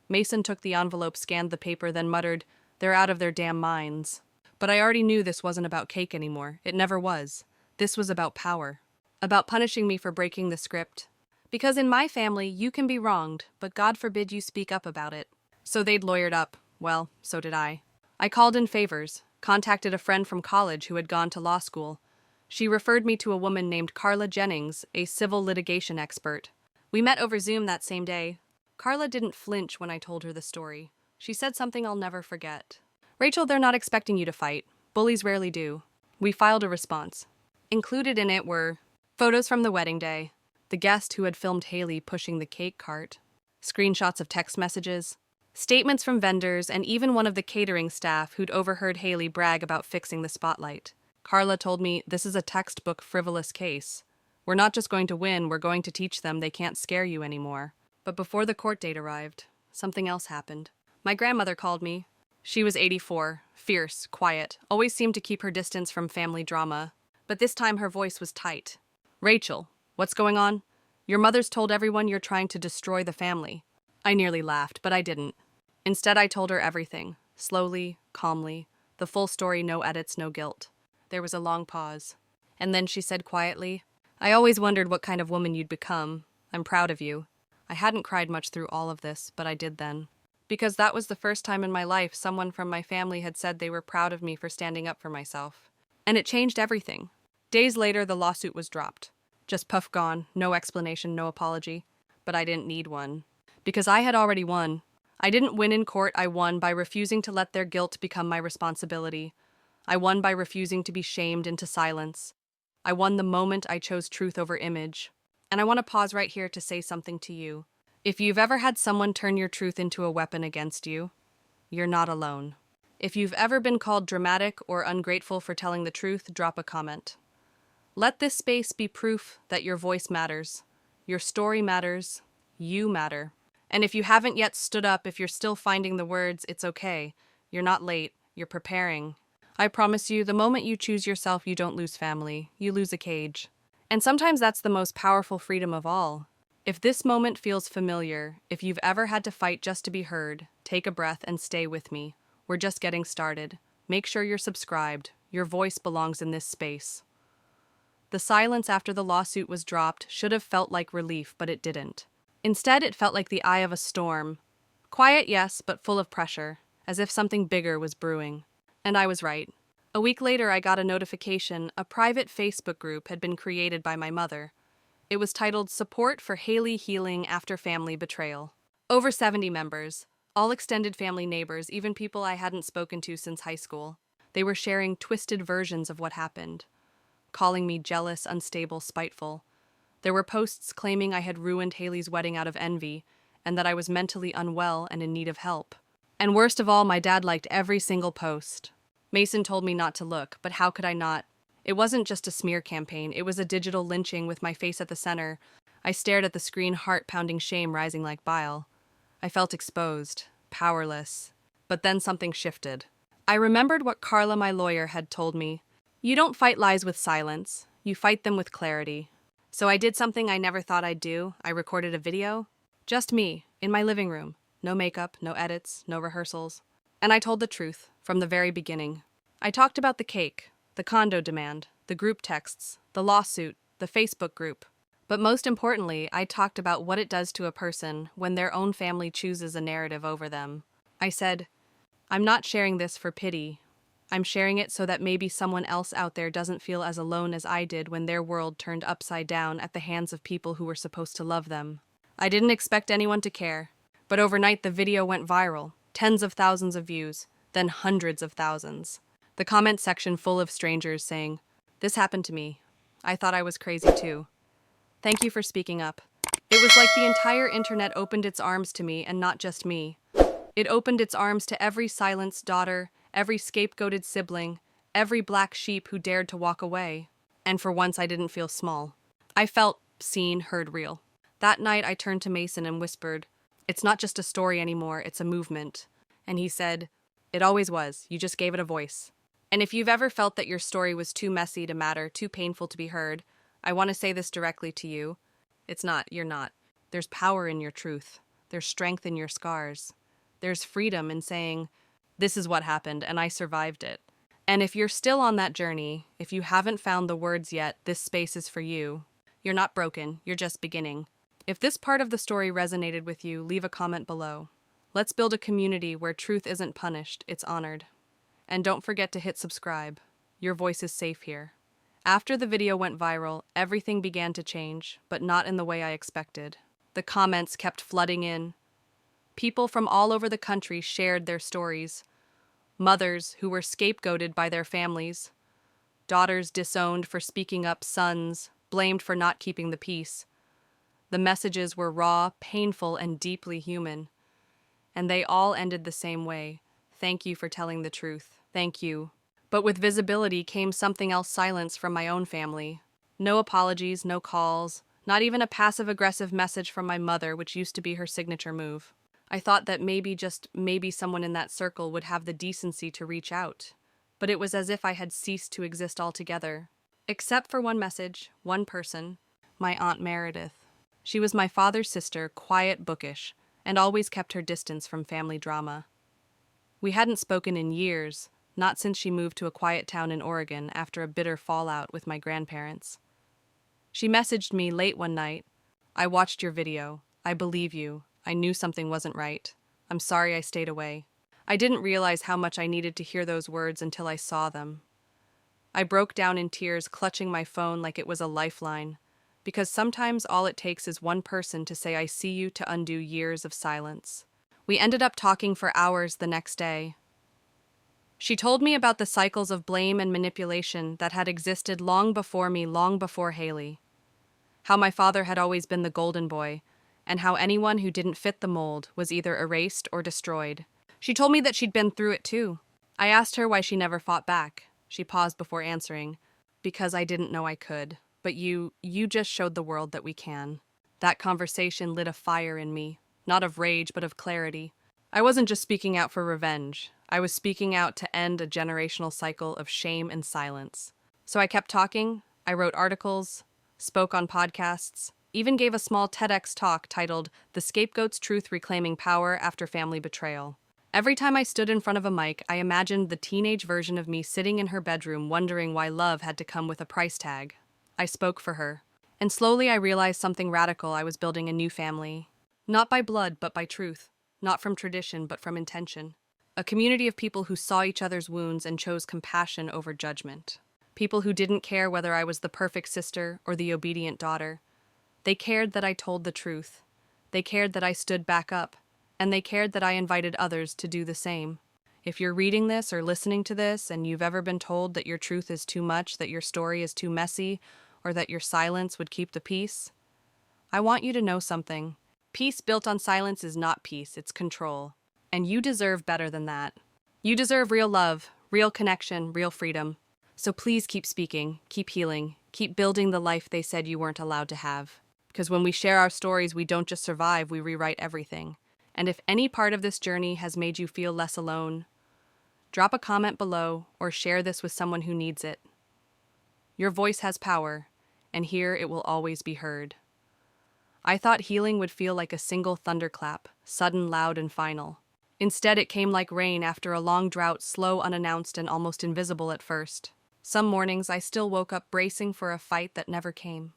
Mason took the envelope, scanned the paper, then muttered, "They're out of their damn minds." But I already knew this wasn't about cake anymore. It never was. This was about power. About punishing me for breaking the script. Because in my family, you can be wronged, but God forbid you speak up about it. So they'd lawyered up. Well, so did I. I called in favors. Contacted a friend from college who had gone to law school. She referred me to a woman named Carla Jennings, a civil litigation expert. We met over Zoom that same day. Carla didn't flinch when I told her the story. She said something I'll never forget. "Rachel, they're not expecting you to fight. Bullies rarely do." We filed a response. Included in it were photos from the wedding day, the guest who had filmed Haley pushing the cake cart, screenshots of text messages, statements from vendors, and even one of the catering staff who'd overheard Haley brag about fixing the spotlight. Carla told me, "This is a textbook frivolous case. We're not just going to win, we're going to teach them they can't scare you anymore." But before the court date arrived, something else happened. My grandmother called me. She was 84, fierce, quiet, always seemed to keep her distance from family drama. But this time her voice was tight. "Rachel, what's going on? Your mother's told everyone you're trying to destroy the family." I nearly laughed, but I didn't. Instead, I told her everything, slowly, calmly, the full story, no edits, no guilt. There was a long pause. And then she said quietly, "I always wondered what kind of woman you'd become. I'm proud of you." I hadn't cried much through all of this, but I did then. Because that was the first time in my life someone from my family had said they were proud of me for standing up for myself. And it changed everything. Days later, the lawsuit was dropped. Just puff gone, no explanation, no apology. But I didn't need one. Because I had already won. I didn't win in court, I won by refusing to let their guilt become my responsibility. I won by refusing to be shamed into silence. I won the moment I chose truth over image. And I want to pause right here to say something to you. If you've ever had someone turn your truth into a weapon against you, you're not alone. If you've ever been called dramatic or ungrateful for telling the truth, drop a comment. Let this space be proof that your voice matters, your story matters, you matter. And if you haven't yet stood up, if you're still finding the words, it's okay. You're not late, you're preparing. I promise you, the moment you choose yourself, you don't lose family, you lose a cage. And sometimes that's the most powerful freedom of all. If this moment feels familiar, if you've ever had to fight just to be heard, take a breath and stay with me. We're just getting started. Make sure you're subscribed. Your voice belongs in this space. The silence after the lawsuit was dropped should have felt like relief, but it didn't. Instead, it felt like the eye of a storm. Quiet, yes, but full of pressure, as if something bigger was brewing. And I was right. A week later, I got a notification. A private Facebook group had been created by my mother. It was titled Support for Haley Healing After Family Betrayal. Over 70 members, all extended family neighbors, even people I hadn't spoken to since high school. They were sharing twisted versions of what happened, calling me jealous, unstable, spiteful. There were posts claiming I had ruined Haley's wedding out of envy, and that I was mentally unwell and in need of help. And worst of all, my dad liked every single post. Mason told me not to look, but how could I not? It wasn't just a smear campaign, it was a digital lynching with my face at the center. I stared at the screen, heart-pounding shame rising like bile. I felt exposed, powerless. But then something shifted. I remembered what Carla, my lawyer, had told me. You don't fight lies with silence, you fight them with clarity. So I did something I never thought I'd do. I recorded a video. Just me, in my living room. No makeup, no edits, no rehearsals. And I told the truth, from the very beginning. I talked about the cake, the condo demand, the group texts, the lawsuit, the Facebook group. But most importantly, I talked about what it does to a person when their own family chooses a narrative over them. I said, I'm not sharing this for pity. I'm sharing it so that maybe someone else out there doesn't feel as alone as I did when their world turned upside down at the hands of people who were supposed to love them. I didn't expect anyone to care, but overnight the video went viral, tens of thousands of views, then hundreds of thousands. The comment section full of strangers saying, "This happened to me. I thought I was crazy too. Thank you for speaking up." It was like the entire internet opened its arms to me, and not just me. It opened its arms to every silenced daughter, every scapegoated sibling, every black sheep who dared to walk away. And for once I didn't feel small. I felt seen, heard, real. That night I turned to Mason and whispered, "It's not just a story anymore, it's a movement." And he said, "It always was, you just gave it a voice." And if you've ever felt that your story was too messy to matter, too painful to be heard, I want to say this directly to you. It's not, you're not. There's power in your truth. There's strength in your scars. There's freedom in saying, this is what happened and I survived it. And if you're still on that journey, if you haven't found the words yet, this space is for you. You're not broken, you're just beginning. If this part of the story resonated with you, leave a comment below. Let's build a community where truth isn't punished, it's honored. And don't forget to hit subscribe. Your voice is safe here. After the video went viral, everything began to change, but not in the way I expected. The comments kept flooding in. People from all over the country shared their stories. Mothers who were scapegoated by their families. Daughters disowned for speaking up, sons blamed for not keeping the peace. The messages were raw, painful, and deeply human. And they all ended the same way. Thank you for telling the truth. Thank you. But with visibility came something else, silence from my own family. No apologies, no calls, not even a passive-aggressive message from my mother, which used to be her signature move. I thought that maybe, just maybe, someone in that circle would have the decency to reach out. But it was as if I had ceased to exist altogether. Except for one message, one person, my Aunt Meredith. She was my father's sister, quiet, bookish, and always kept her distance from family drama. We hadn't spoken in years, not since she moved to a quiet town in Oregon after a bitter fallout with my grandparents. She messaged me late one night. "I watched your video. I believe you. I knew something wasn't right. I'm sorry I stayed away." I didn't realize how much I needed to hear those words until I saw them. I broke down in tears, clutching my phone like it was a lifeline, because sometimes all it takes is one person to say "I see you" to undo years of silence. We ended up talking for hours the next day. She told me about the cycles of blame and manipulation that had existed long before me, long before Haley. How my father had always been the golden boy, and how anyone who didn't fit the mold was either erased or destroyed. She told me that she'd been through it too. I asked her why she never fought back. She paused before answering. "Because I didn't know I could. But you just showed the world that we can." That conversation lit a fire in me, not of rage but of clarity. I wasn't just speaking out for revenge. I was speaking out to end a generational cycle of shame and silence. So I kept talking. I wrote articles, spoke on podcasts, even gave a small TEDx talk titled "The Scapegoat's Truth Reclaiming Power After Family Betrayal." Every time I stood in front of a mic, I imagined the teenage version of me sitting in her bedroom wondering why love had to come with a price tag. I spoke for her. And slowly I realized something radical. I was building a new family. Not by blood, but by truth. Not from tradition, but from intention. A community of people who saw each other's wounds and chose compassion over judgment. People who didn't care whether I was the perfect sister or the obedient daughter. They cared that I told the truth. They cared that I stood back up. And they cared that I invited others to do the same. If you're reading this or listening to this and you've ever been told that your truth is too much, that your story is too messy, or that your silence would keep the peace, I want you to know something. Peace built on silence is not peace, it's control. And you deserve better than that. You deserve real love, real connection, real freedom. So please keep speaking, keep healing, keep building the life they said you weren't allowed to have. Because when we share our stories, we don't just survive, we rewrite everything. And if any part of this journey has made you feel less alone, drop a comment below or share this with someone who needs it. Your voice has power, and here it will always be heard. I thought healing would feel like a single thunderclap, sudden, loud, and final. Instead, it came like rain after a long drought, slow, unannounced, and almost invisible at first. Some mornings I still woke up bracing for a fight that never came.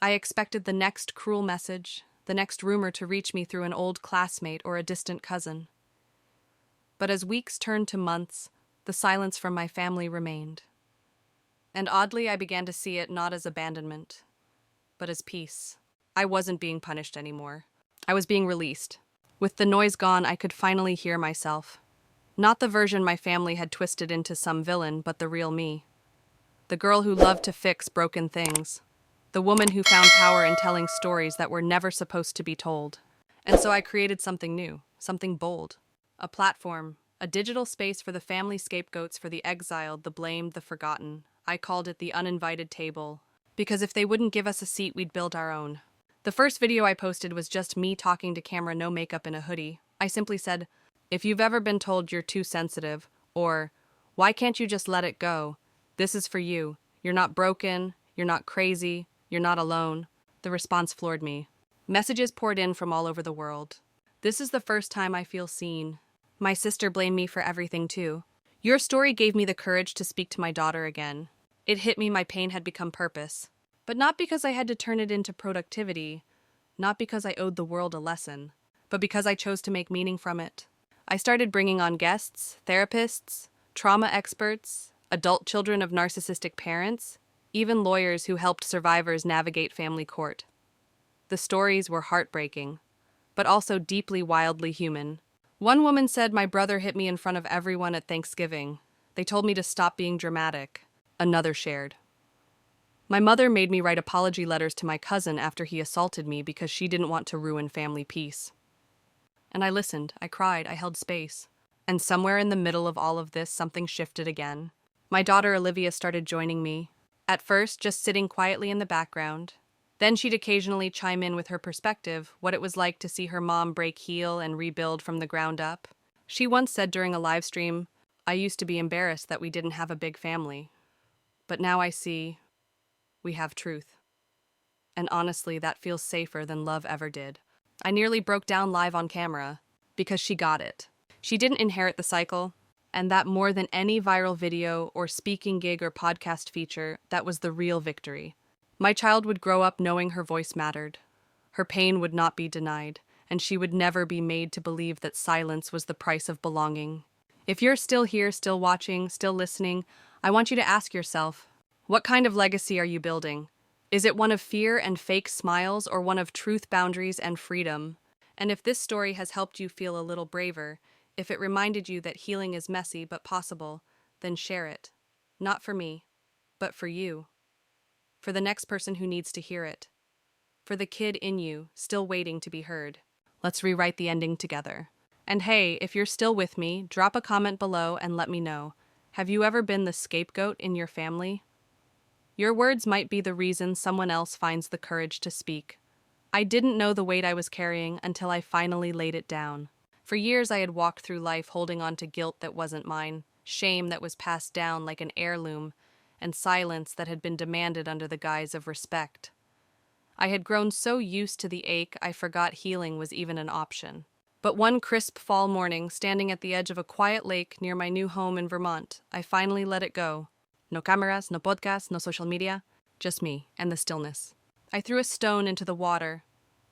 I expected the next cruel message, the next rumor to reach me through an old classmate or a distant cousin. But as weeks turned to months, the silence from my family remained. And oddly, I began to see it not as abandonment, but as peace. I wasn't being punished anymore. I was being released. With the noise gone, I could finally hear myself. Not the version my family had twisted into some villain, but the real me. The girl who loved to fix broken things. The woman who found power in telling stories that were never supposed to be told. And so I created something new, something bold. A platform, a digital space for the family scapegoats, for the exiled, the blamed, the forgotten. I called it the uninvited table, because if they wouldn't give us a seat, we'd build our own. The first video I posted was just me talking to camera, no makeup, in a hoodie. I simply said, if you've ever been told you're too sensitive, or why can't you just let it go, this is for you. You're not broken, you're not crazy, you're not alone. The response floored me. Messages poured in from all over the world. This is the first time I feel seen. My sister blamed me for everything too. Your story gave me the courage to speak to my daughter again. It hit me my pain had become purpose. But not because I had to turn it into productivity, not because I owed the world a lesson, but because I chose to make meaning from it. I started bringing on guests, therapists, trauma experts, adult children of narcissistic parents, even lawyers who helped survivors navigate family court. The stories were heartbreaking, but also deeply, wildly human. One woman said, my brother hit me in front of everyone at Thanksgiving. They told me to stop being dramatic. Another shared, my mother made me write apology letters to my cousin after he assaulted me because she didn't want to ruin family peace. And I listened, I cried, I held space. And somewhere in the middle of all of this, something shifted again. My daughter Olivia started joining me. At first, just sitting quietly in the background. Then she'd occasionally chime in with her perspective, what it was like to see her mom break heel and rebuild from the ground up. She once said during a live stream, I used to be embarrassed that we didn't have a big family. But now I see we have truth. And honestly, that feels safer than love ever did. I nearly broke down live on camera because she got it. She didn't inherit the cycle, and that more than any viral video or speaking gig or podcast feature, that was the real victory. My child would grow up knowing her voice mattered. Her pain would not be denied, and she would never be made to believe that silence was the price of belonging. If you're still here, still watching, still listening, I want you to ask yourself, what kind of legacy are you building? Is it one of fear and fake smiles, or one of truth, boundaries, and freedom? And if this story has helped you feel a little braver, if it reminded you that healing is messy but possible, then share it. Not for me, but for you. For the next person who needs to hear it. For the kid in you, still waiting to be heard. Let's rewrite the ending together. And hey, if you're still with me, drop a comment below and let me know. Have you ever been the scapegoat in your family? Your words might be the reason someone else finds the courage to speak. I didn't know the weight I was carrying until I finally laid it down. For years I had walked through life holding on to guilt that wasn't mine, shame that was passed down like an heirloom, and silence that had been demanded under the guise of respect. I had grown so used to the ache I forgot healing was even an option. But one crisp fall morning, standing at the edge of a quiet lake near my new home in Vermont, I finally let it go. No cameras, no podcasts, no social media, just me and the stillness. I threw a stone into the water,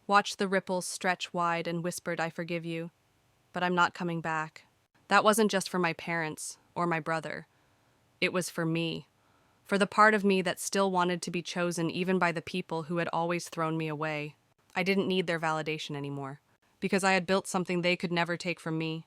watched the ripples stretch wide and whispered, I forgive you, but I'm not coming back. That wasn't just for my parents or my brother. It was for me. for the part of me that still wanted to be chosen even by the people who had always thrown me away. I didn't need their validation anymore, because I had built something they could never take from me.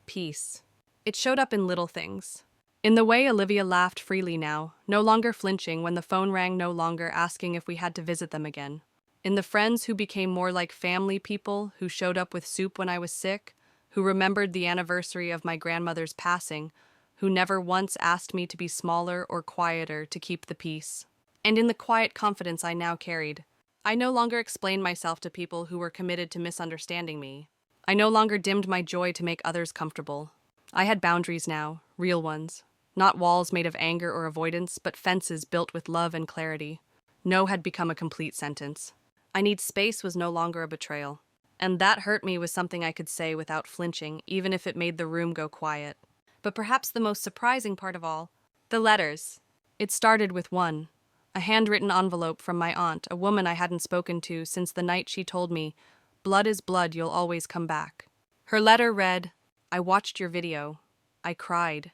Peace. It showed up in little things. In the way Olivia laughed freely now, no longer flinching when the phone rang, no longer asking if we had to visit them again. In the friends who became more like family people, who showed up with soup when I was sick, who remembered the anniversary of my grandmother's passing, who never once asked me to be smaller or quieter to keep the peace. And in the quiet confidence I now carried, I no longer explained myself to people who were committed to misunderstanding me. I no longer dimmed my joy to make others comfortable. I had boundaries now, real ones. Not walls made of anger or avoidance, but fences built with love and clarity. No had become a complete sentence. I need space was no longer a betrayal. And that hurt me was something I could say without flinching, even if it made the room go quiet. But perhaps the most surprising part of all, the letters. It started with one. A handwritten envelope from my aunt, a woman I hadn't spoken to since the night she told me, "Blood is blood, you'll always come back." Her letter read, "I watched your video. I cried.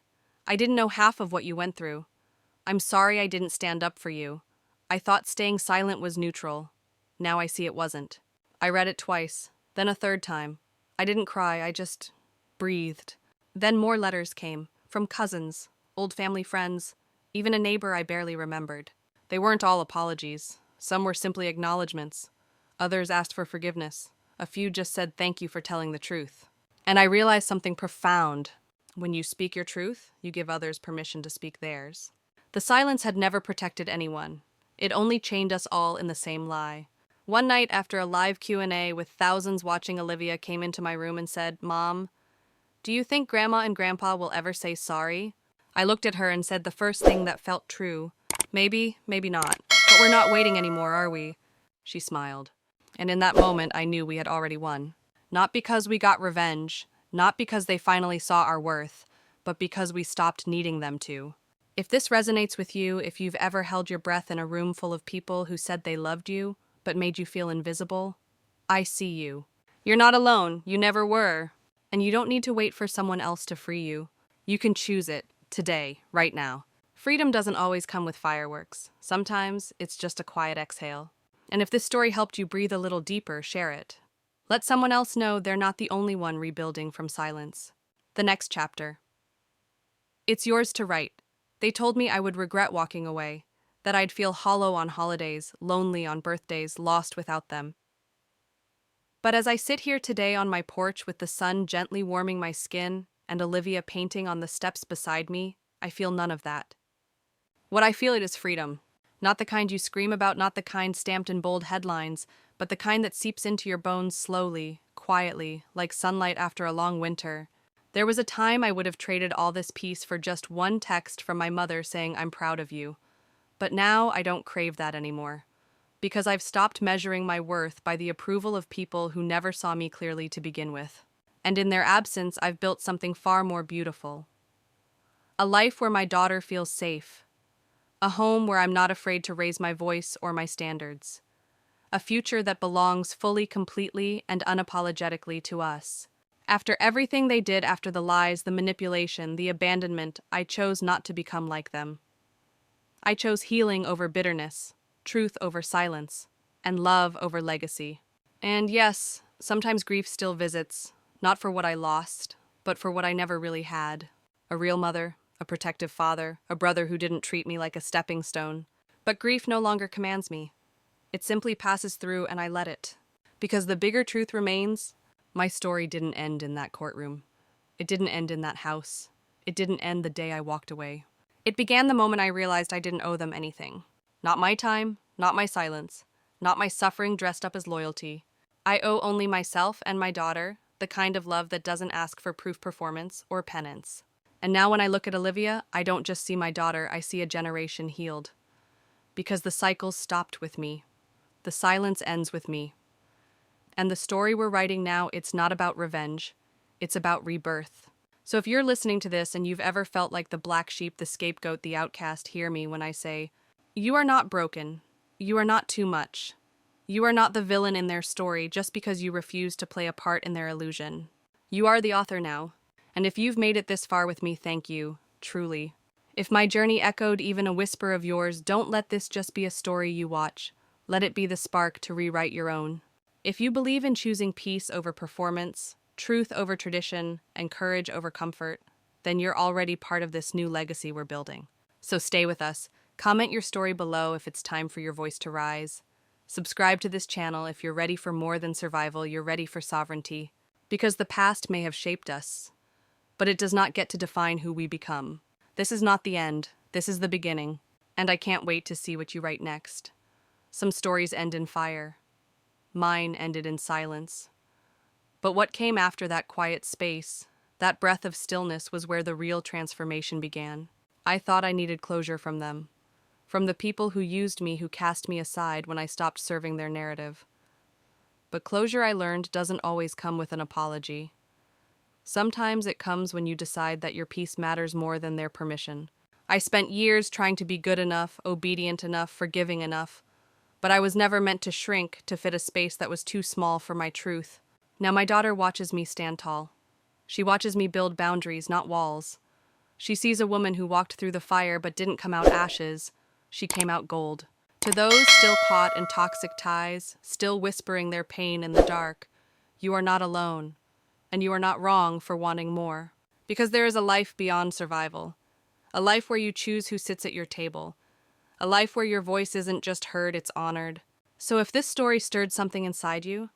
I didn't know half of what you went through. I'm sorry I didn't stand up for you. I thought staying silent was neutral. Now I see it wasn't." I read it twice, then a third time. I didn't cry, I just breathed. Then more letters came, from cousins, old family friends, even a neighbor I barely remembered. They weren't all apologies. Some were simply acknowledgments. Others asked for forgiveness. A few just said thank you for telling the truth. And I realized something profound. When you speak your truth, you give others permission to speak theirs. The silence had never protected anyone. It only chained us all in the same lie. One night after a live Q&A with thousands watching, Olivia came into my room and said, "Mom, do you think Grandma and Grandpa will ever say sorry?" I looked at her and said the first thing that felt true. Maybe, maybe not. But we're not waiting anymore, are we? She smiled. And in that moment, I knew we had already won. Not because we got revenge, not because they finally saw our worth, but because we stopped needing them to. If this resonates with you, if you've ever held your breath in a room full of people who said they loved you, but made you feel invisible, I see you. You're not alone, you never were. And you don't need to wait for someone else to free you. You can choose it, today, right now. Freedom doesn't always come with fireworks. Sometimes it's just a quiet exhale. And if this story helped you breathe a little deeper, share it. Let someone else know they're not the only one rebuilding from silence. The next chapter. It's yours to write. They told me I would regret walking away, that I'd feel hollow on holidays, lonely on birthdays, lost without them. But as I sit here today on my porch with the sun gently warming my skin and Olivia painting on the steps beside me, I feel none of that. What I feel is freedom. Not the kind you scream about, not the kind stamped in bold headlines, but the kind that seeps into your bones slowly, quietly, like sunlight after a long winter. There was a time I would have traded all this peace for just one text from my mother saying I'm proud of you. But now I don't crave that anymore. Because I've stopped measuring my worth by the approval of people who never saw me clearly to begin with. And in their absence, I've built something far more beautiful. A life where my daughter feels safe. A home where I'm not afraid to raise my voice or my standards. A future that belongs fully, completely, and unapologetically to us. After everything they did, after the lies, the manipulation, the abandonment, I chose not to become like them. I chose healing over bitterness, truth over silence, and love over legacy. And yes, sometimes grief still visits, not for what I lost, but for what I never really had. A real mother, a protective father, a brother who didn't treat me like a stepping stone. But grief no longer commands me. It simply passes through and I let it. Because the bigger truth remains, my story didn't end in that courtroom. It didn't end in that house. It didn't end the day I walked away. It began the moment I realized I didn't owe them anything. Not my time, not my silence, not my suffering dressed up as loyalty. I owe only myself and my daughter, the kind of love that doesn't ask for proof, performance, or penance. And now when I look at Olivia, I don't just see my daughter, I see a generation healed. Because the cycle stopped with me. The silence ends with me. And the story we're writing now, it's not about revenge. It's about rebirth. So if you're listening to this and you've ever felt like the black sheep, the scapegoat, the outcast, hear me when I say, you are not broken. You are not too much. You are not the villain in their story just because you refuse to play a part in their illusion. You are the author now. And if you've made it this far with me, thank you, truly. If my journey echoed even a whisper of yours, don't let this just be a story you watch. Let it be the spark to rewrite your own. If you believe in choosing peace over performance, truth over tradition, and courage over comfort, then you're already part of this new legacy we're building. So stay with us. Comment your story below if it's time for your voice to rise. Subscribe to this channel if you're ready for more than survival, you're ready for sovereignty. Because the past may have shaped us, but it does not get to define who we become. This is not the end, this is the beginning, and I can't wait to see what you write next. Some stories end in fire. Mine ended in silence. But what came after that quiet space, that breath of stillness, was where the real transformation began. I thought I needed closure from them, from the people who used me, who cast me aside when I stopped serving their narrative. But closure, I learned, doesn't always come with an apology. Sometimes it comes when you decide that your peace matters more than their permission. I spent years trying to be good enough, obedient enough, forgiving enough, but I was never meant to shrink to fit a space that was too small for my truth. Now my daughter watches me stand tall. She watches me build boundaries, not walls. She sees a woman who walked through the fire but didn't come out ashes. She came out gold. To those still caught in toxic ties, still whispering their pain in the dark, you are not alone, and you are not wrong for wanting more. Because there is a life beyond survival, a life where you choose who sits at your table, a life where your voice isn't just heard, it's honored. So if this story stirred something inside you,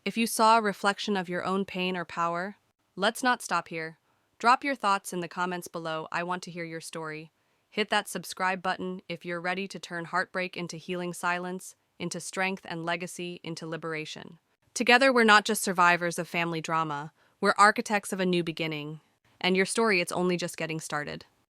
if you saw a reflection of your own pain or power, let's not stop here. Drop your thoughts in the comments below. I want to hear your story. Hit that subscribe button if you're ready to turn heartbreak into healing silence, into strength and legacy, into liberation. Together, we're not just survivors of family drama, we're architects of a new beginning. And your story, it's only just getting started.